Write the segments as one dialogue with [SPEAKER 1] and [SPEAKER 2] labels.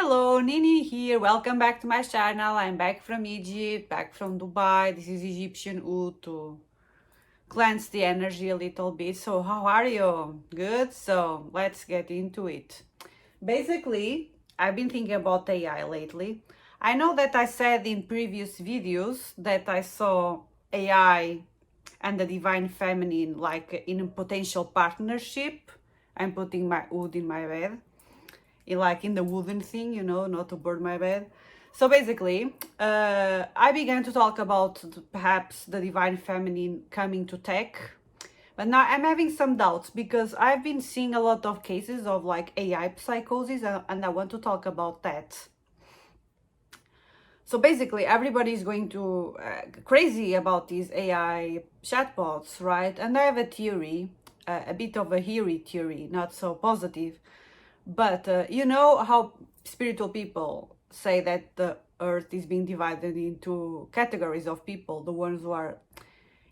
[SPEAKER 1] Hello, Nini here. Welcome back to my channel. I'm back from Egypt, back from Dubai. This is Egyptian oud to cleanse the energy a little bit. So, how are you? Good? So, let's get into it. Basically, I've been thinking about AI lately. I know that I said in previous videos that I saw AI and the divine feminine like in a potential partnership. I'm putting my oud in my bed like in the wooden thing, not to burn my bed. So basically, I began to talk about perhaps the divine feminine coming to tech, but now I'm having some doubts because I've been seeing a lot of cases of like AI psychosis, and I want to talk about that. So basically, everybody is going to crazy about these AI chatbots, right? And I have a theory, a bit of a hairy theory, not so positive. But you know how spiritual people say that the earth is being divided into categories of people, the ones who are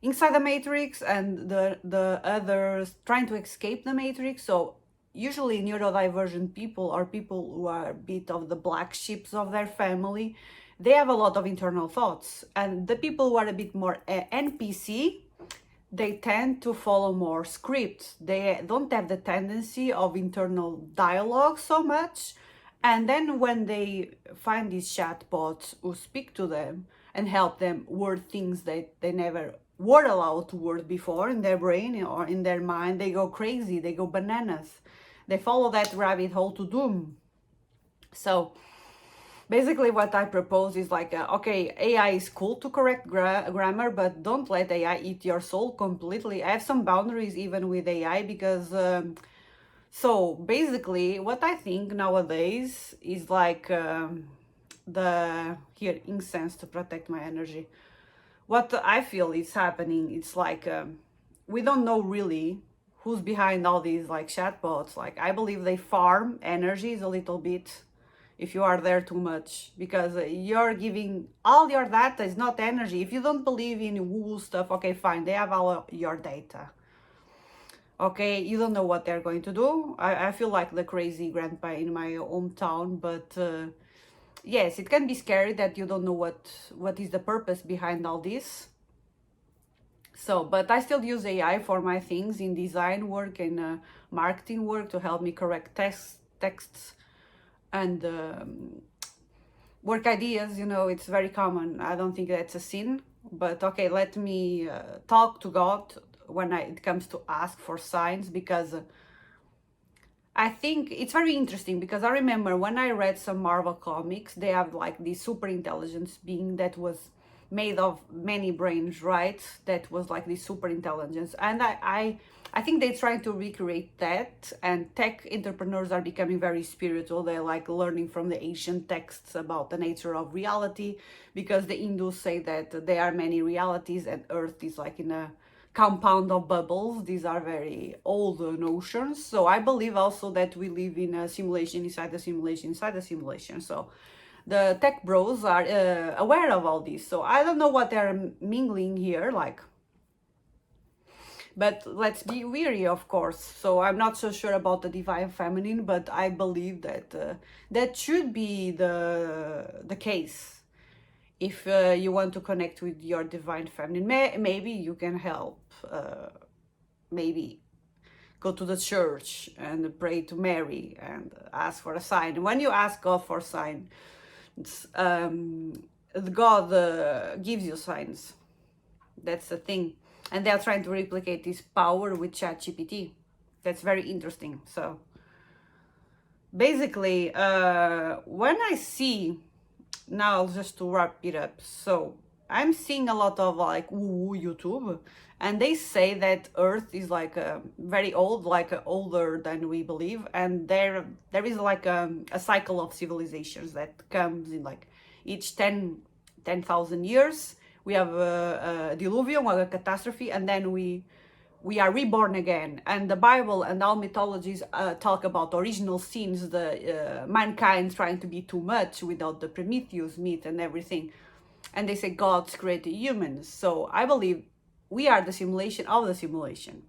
[SPEAKER 1] inside the matrix and the others trying to escape the matrix. So usually neurodivergent people are people who are a bit of the black sheep of their family. They have a lot of internal thoughts, and the people who are a bit more NPC, they tend to follow more script. They don't have the tendency of internal dialogue so much. And then when they find these chatbots who speak to them and help them word things that they never were allowed to word before in their brain or in their mind, they go crazy, they go bananas. They follow that rabbit hole to doom. So basically what I propose is like, okay, AI is cool to correct grammar, but don't let AI eat your soul completely. I have some boundaries even with AI because, so basically what I think nowadays is like here, incense to protect my energy. What I feel is happening, it's like we don't know really who's behind all these like chatbots. Like I believe they farm energies a little bit if you are there too much, because you're giving all your data is not energy. If you don't believe in woo stuff, okay, fine, they have all your data. Okay, you don't know what they're going to do. I feel like the crazy grandpa in my hometown, but yes, it can be scary that you don't know what is the purpose behind all this. So, but I still use AI for my things in design work and marketing work to help me correct texts and work ideas. It's very common. I don't think that's a sin, but okay, let me talk to God when it comes to ask for signs, because I think it's very interesting, because I remember when I read some Marvel comics, they have like this super intelligence being that was made of many brains, right? That was like this super intelligence. And I think they're trying to recreate that, and tech entrepreneurs are becoming very spiritual. They're like learning from the ancient texts about the nature of reality, because the Hindus say that there are many realities and Earth is like in a compound of bubbles. These are very old notions. So I believe also that we live in a simulation inside a simulation inside a simulation. So the tech bros are aware of all this. So I don't know what they're mingling here, like, but let's be weary, of course. So I'm not so sure about the divine feminine, but I believe that that should be the case. If you want to connect with your divine feminine, maybe you can help. Maybe go to the church and pray to Mary and ask for a sign. When you ask God for a sign, God gives you signs. That's the thing. And they are trying to replicate this power with ChatGPT. That's very interesting. So basically, when I see, now just to wrap it up, so I'm seeing a lot of like woo YouTube, and they say that Earth is like very old, like older than we believe, and there is like a cycle of civilizations that comes in like each 10,000 years. We have a diluvium, like a catastrophe, and then we are reborn again. And the Bible and all mythologies talk about original sins, the mankind trying to be too much without the Prometheus myth and everything. And they say God's created humans. So I believe we are the simulation of the simulation.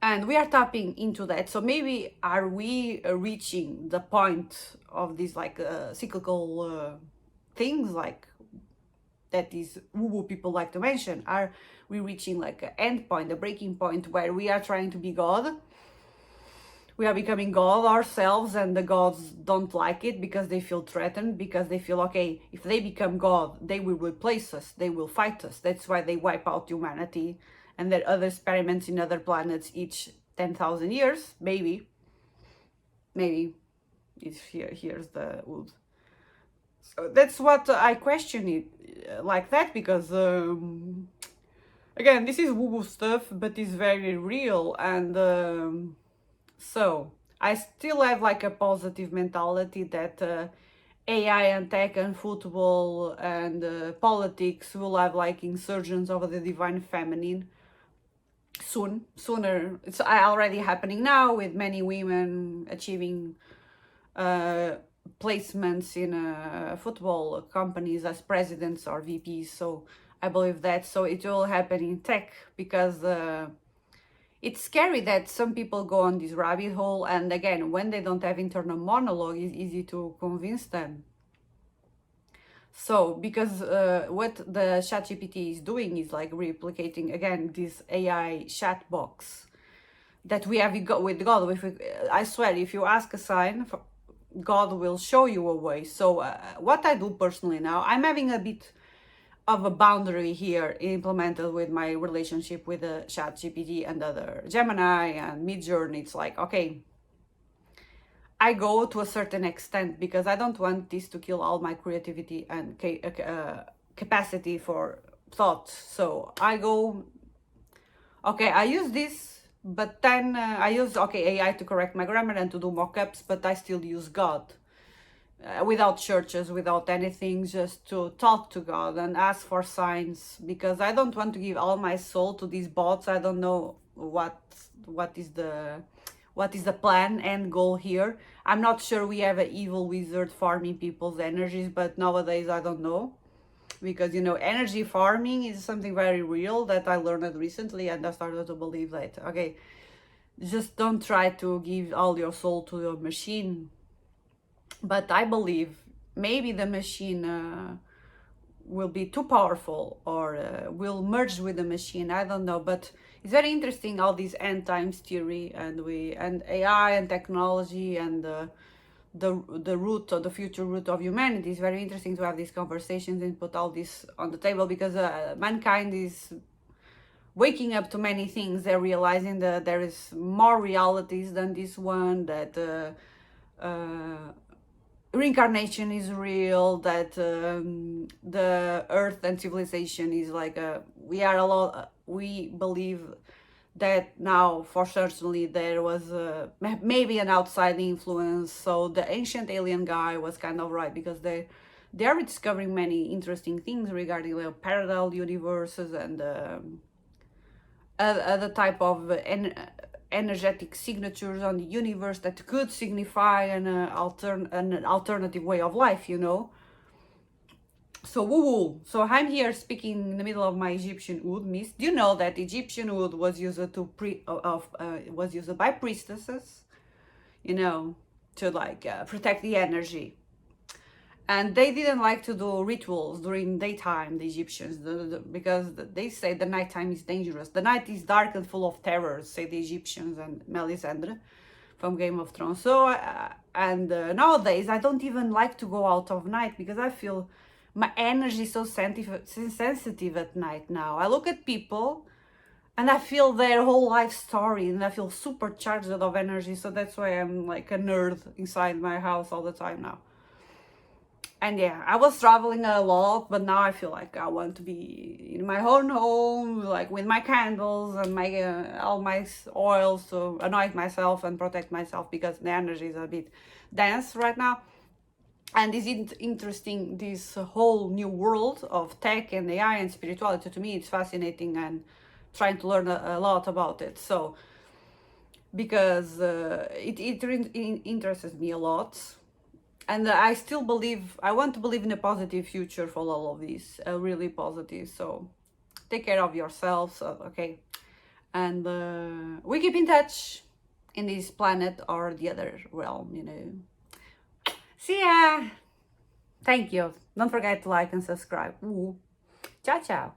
[SPEAKER 1] and we are tapping into that. So maybe are we reaching the point of these like cyclical things, like that these woo-woo people like to mention? Are we reaching like an end point, a breaking point, where we are trying to be God? We are becoming God ourselves, and the gods don't like it because they feel threatened, because they feel, okay, if they become God, they will replace us, they will fight us. That's why they wipe out humanity, and there are other experiments in other planets each 10,000 years, maybe. It's here's the wood. So that's what I question it like that, because again, this is woo-woo stuff, but it's very real. And so I still have like a positive mentality that AI and tech and football and politics will have like insurgents over the divine feminine sooner. It's already happening now, with many women achieving placements in football companies as presidents or VPs. So I believe that. So it will happen in tech, because it's scary that some people go on this rabbit hole, and again, when they don't have internal monologue, it's easy to convince them. So because what the ChatGPT is doing is like replicating again this AI chat box that we have with God. I swear, if you ask a sign, God will show you a way. So what I do personally now, I'm having a bit of a boundary here implemented with my relationship with the ChatGPT and other Gemini and Midjourney. It's like, okay, I go to a certain extent, because I don't want this to kill all my creativity and capacity for thought. So I go, okay, I use this, but then I use, okay, AI to correct my grammar and to do mock-ups, but I still use God. Without churches, without anything, just to talk to God and ask for signs, because I don't want to give all my soul to these bots. I don't know what is the plan and goal here. I'm not sure we have an evil wizard farming people's energies, but nowadays I don't know, because energy farming is something very real that I learned recently, and I started to believe that, okay, just don't try to give all your soul to your machine. But I believe maybe the machine will be too powerful, or will merge with the machine. I don't know, but it's very interesting, all these end times theory and AI and technology and the root, or the future root of humanity. Is very interesting to have these conversations and put all this on the table, because mankind is waking up to many things. They're realizing that there is more realities than this one, that reincarnation is real, that the earth and civilization is like we believe that now for certainly there was maybe an outside influence. So the ancient alien guy was kind of right, because they are discovering many interesting things regarding parallel universes and other type of energetic signatures on the universe that could signify an alternative way of life, So woo-woo. So I'm here speaking in the middle of my Egyptian wood mist. Do you know that Egyptian wood was used was used by priestesses, to like protect the energy. And they didn't like to do rituals during daytime, the Egyptians, because they say the nighttime is dangerous. The night is dark and full of terrors, say the Egyptians and Melisandre from Game of Thrones. So, nowadays, I don't even like to go out of night, because I feel my energy is so sensitive at night now. I look at people and I feel their whole life story, and I feel supercharged of energy. So that's why I'm like a nerd inside my house all the time now. And yeah, I was traveling a lot, but now I feel like I want to be in my own home, like with my candles and my all my oils to anoint myself and protect myself, because the energy is a bit dense right now. And it's interesting, this whole new world of tech and AI and spirituality. To me, it's fascinating, and trying to learn a lot about it. So, because it interests me a lot. And I still believe, I want to believe in a positive future for all of this, really positive. So take care of yourselves, okay? And we keep in touch in this planet or the other realm, you know. See ya. Thank you. Don't forget to like and subscribe. Ooh. Ciao, ciao.